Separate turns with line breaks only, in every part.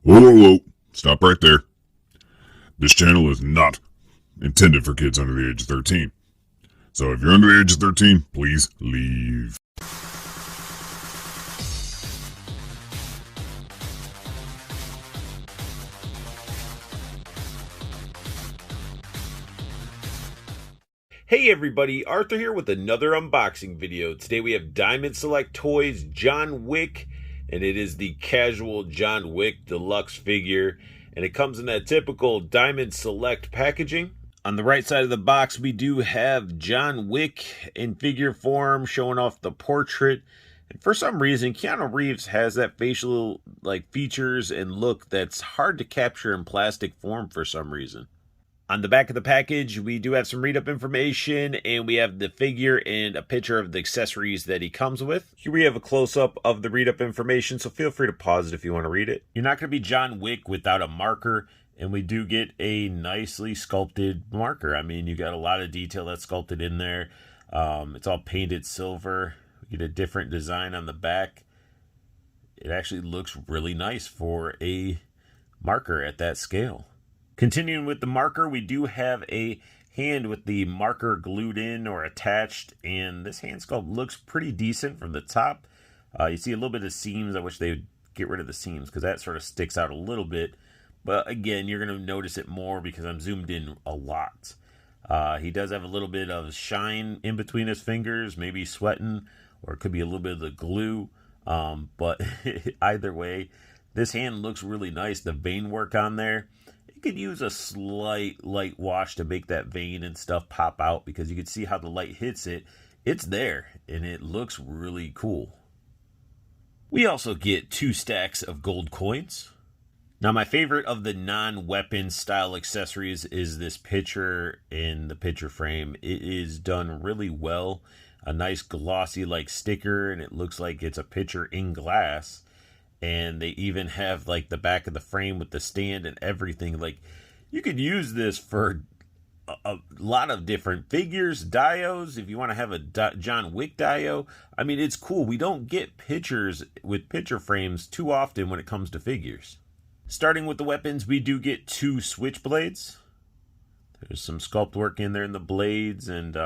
Whoa, whoa, whoa. Stop right there. This channel is not intended for kids under the age of 13. So if you're under the age of 13, please leave.
Hey everybody, Arthur here with another unboxing video. Today we have Diamond Select Toys John Wick, and it is the casual John Wick deluxe figure, and it comes in that typical Diamond Select packaging. On the right side of the box we do have John Wick in figure form showing off the portrait, and for some reason Keanu Reeves has that facial features and look that's hard to capture in plastic form for some reason. On the back of the package, we do have some read-up information, and we have the figure and a picture of the accessories that he comes with. Here we have a close-up of the read-up information, so feel free to pause it if you want to read it. You're not going to be John Wick without a marker, and we do get a nicely sculpted marker. I mean, you got a lot of detail that's sculpted in there. It's all painted silver. We get a different design on the back. It actually looks really nice for a marker at that scale. Continuing with the marker, we do have a hand with the marker glued in or attached, and this hand sculpt looks pretty decent from the top. You see a little bit of seams. I wish they would get rid of the seams because that sort of sticks out a little bit. But again, you're going to notice it more because I'm zoomed in a lot. He does have a little bit of shine in between his fingers, maybe sweating, or it could be a little bit of the glue. But either way, this hand looks really nice. The vein work on there. You could use a slight light wash to make that vein and stuff pop out because you can see how the light hits it. It's there and it looks really cool. We also get 2 stacks of gold coins. Now my favorite of the non-weapon style accessories is this picture in the picture frame. It is done really well. A nice glossy sticker, and it looks like it's a picture in glass. And they even have the back of the frame with the stand and everything. You could use this for a lot of different figures, dios. If you want to have a John Wick dio, I mean, it's cool. We don't get pictures with picture frames too often when it comes to figures. Starting with the weapons, we do get 2 switchblades. There's some sculpt work in there in the blades, and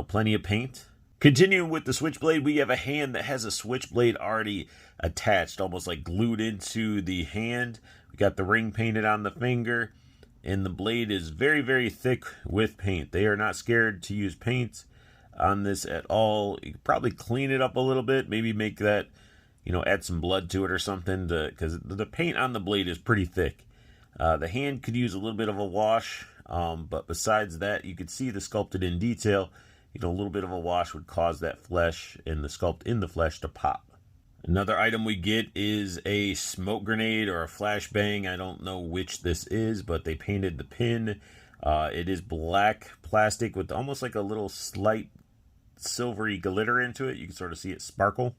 plenty of paint. Continuing with the switchblade, we have a hand that has a switchblade already attached, almost glued into the hand. We got the ring painted on the finger, and the blade is very, very thick with paint. They are not scared to use paint on this at all. You could probably clean it up a little bit, maybe make that, add some blood to it or something, because the paint on the blade is pretty thick. The hand could use a little bit of a wash, but besides that, you could see the sculpted in detail. A little bit of a wash would cause that flesh and the sculpt in the flesh to pop. Another item we get is a smoke grenade or a flashbang. I don't know which this is, but they painted the pin. It is black plastic with almost a little slight silvery glitter into it. You can sort of see it sparkle.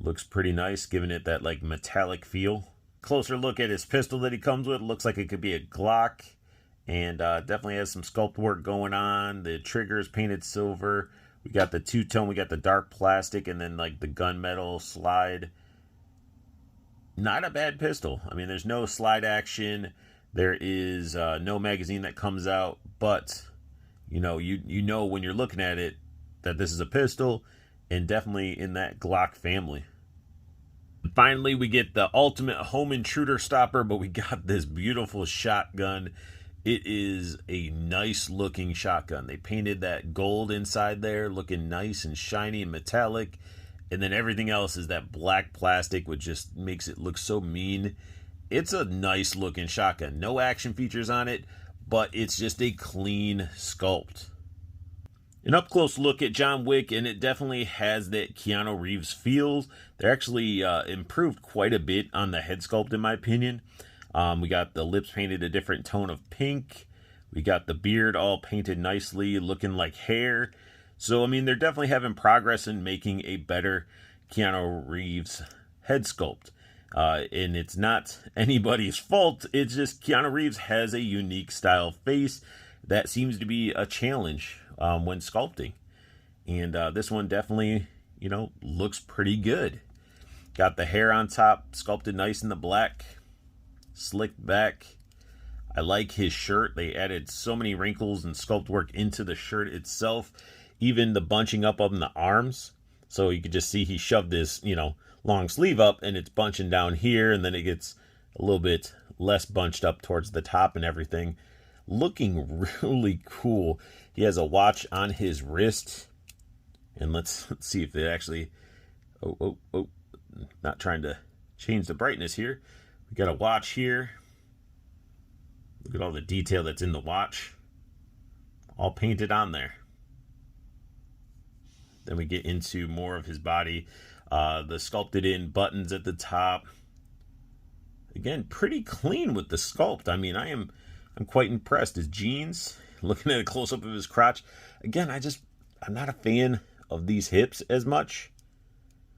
Looks pretty nice, giving it that metallic feel. Closer look at his pistol that he comes with. Looks like it could be a Glock. And definitely has some sculpt work going on. The trigger is painted silver. We got the two-tone, we got the dark plastic, and then the gunmetal slide. Not a bad pistol. I mean, there's no slide action. There is no magazine that comes out, but you know when you're looking at it that this is a pistol, and definitely in that Glock family. Finally, we get the ultimate home intruder stopper, but we got this beautiful shotgun. It is a nice looking shotgun. They painted that gold inside there, looking nice and shiny and metallic. And then everything else is that black plastic, which just makes it look so mean. It's a nice looking shotgun. No action features on it, but it's just a clean sculpt. An up close look at John Wick, and it definitely has that Keanu Reeves feels. They're actually improved quite a bit on the head sculpt, in my opinion. We got the lips painted a different tone of pink. We got the beard all painted nicely, looking like hair. So, I mean, they're definitely having progress in making a better Keanu Reeves head sculpt. And it's not anybody's fault. It's just Keanu Reeves has a unique style face that seems to be a challenge when sculpting. And this one definitely, looks pretty good. Got the hair on top, sculpted nice in the black, slicked back. I like his shirt. They added so many wrinkles and sculpt work into the shirt itself, even the bunching up of the arms. So you could just see he shoved this, long sleeve up, and it's bunching down here, and then it gets a little bit less bunched up towards the top and everything. Looking really cool. He has a watch on his wrist, and let's see if it actually, not trying to change the brightness here. We got a watch here. Look at all the detail that's in the watch, all painted on there. Then we get into more of his body, the sculpted in buttons at the top. Again, pretty clean with the sculpt. I mean, I'm quite impressed. His jeans, looking at a close-up of his crotch. Again, I'm not a fan of these hips as much.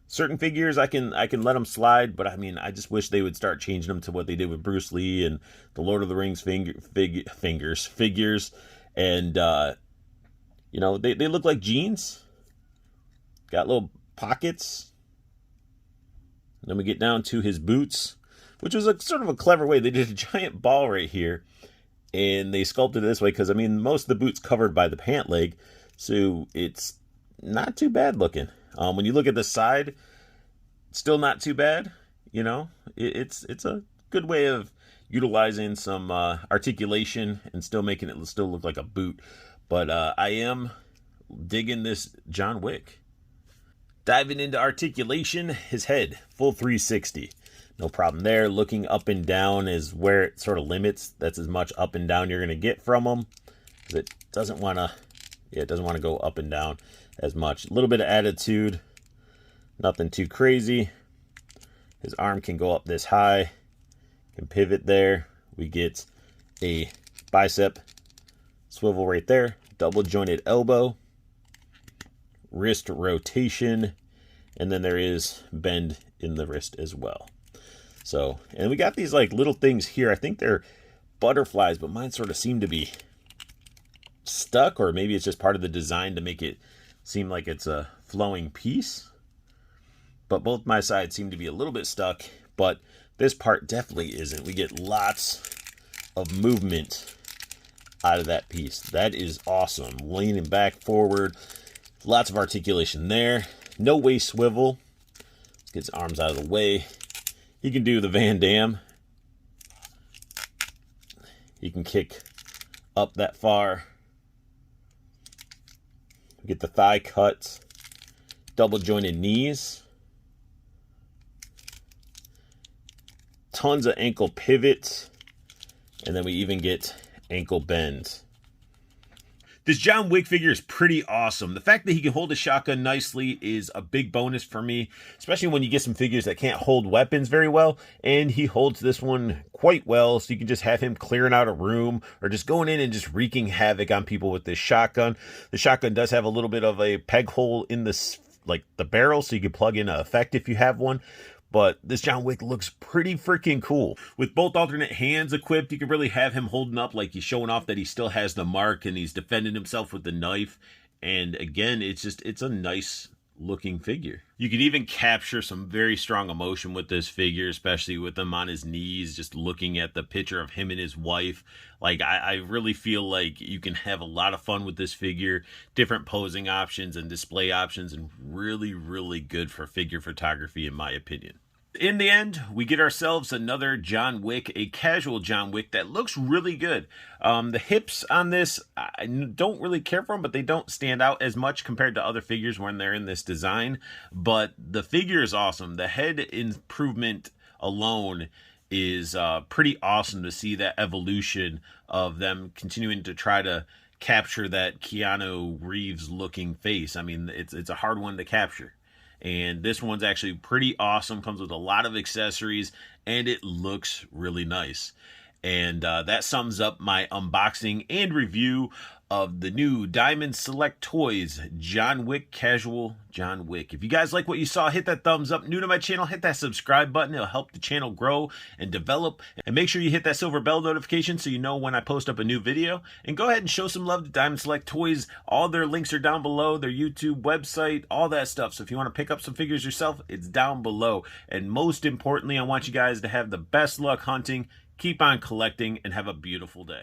Certain figures I can let them slide, but I mean, I just wish they would start changing them to what they did with Bruce Lee and the Lord of the Rings figures. And, they look like jeans. Got little pockets. And then we get down to his boots, which was sort of a clever way. They did a giant ball right here, and they sculpted it this way because, I mean, most of the boot's covered by the pant leg, so it's not too bad looking. When you look at the side, still not too bad. It's a good way of utilizing some articulation and still making it still look like a boot. But I am digging this John Wick. Diving into articulation, his head, full 360. No problem there. Looking up and down is where it sort of limits. That's as much up and down you're going to get from him. It doesn't want to go up and down as much. A little bit of attitude, nothing too crazy. His arm can go up this high, can pivot there. We get a bicep swivel right there, double jointed elbow, wrist rotation, and then there is bend in the wrist as well. So, and we got these like little things here. I think they're butterflies, but mine sort of seem to be stuck, or maybe it's just part of the design to make it seem like it's a flowing piece. But both my sides seem to be a little bit stuck, but this part definitely isn't. We get lots of movement out of that piece. That is awesome. Leaning back, forward, lots of articulation there. No waist swivel. Let's get his arms out of the way. He can do the Van Damme. He can kick up that far. Get the thigh cuts, double jointed knees, tons of ankle pivots, and then we even get ankle bends. This John Wick figure is pretty awesome. The fact that he can hold a shotgun nicely is a big bonus for me, especially when you get some figures that can't hold weapons very well, and he holds this one quite well, so you can just have him clearing out a room or just going in and just wreaking havoc on people with this shotgun. The shotgun does have a little bit of a peg hole in this, like the barrel, so you can plug in an effect if you have one. But this John Wick looks pretty freaking cool. With both alternate hands equipped, you can really have him holding up like he's showing off that he still has the mark and he's defending himself with the knife. And again, it's a nice looking figure. You can even capture some very strong emotion with this figure, especially with him on his knees, just looking at the picture of him and his wife. Like, I really feel like you can have a lot of fun with this figure, different posing options and display options, and really, really good for figure photography, in my opinion. In the end, we get ourselves another John Wick, a casual John Wick that looks really good. The hips on this, I don't really care for them, but they don't stand out as much compared to other figures when they're in this design. But the figure is awesome. The head improvement alone is pretty awesome to see that evolution of them continuing to try to capture that Keanu Reeves looking face. I mean, it's a hard one to capture. And this one's actually pretty awesome, comes with a lot of accessories, and it looks really nice. And that sums up my unboxing and review of the new Diamond Select Toys John Wick Casual John Wick. If you guys like what you saw, hit that thumbs up. New to my channel, hit that subscribe button. It'll help the channel grow and develop. And make sure you hit that silver bell notification so you know when I post up a new video. And go ahead and show some love to Diamond Select Toys. All their links are down below, their YouTube website, all that stuff. So if you want to pick up some figures yourself, it's down below. And most importantly, I want you guys to have the best luck hunting, keep on collecting, and have a beautiful day.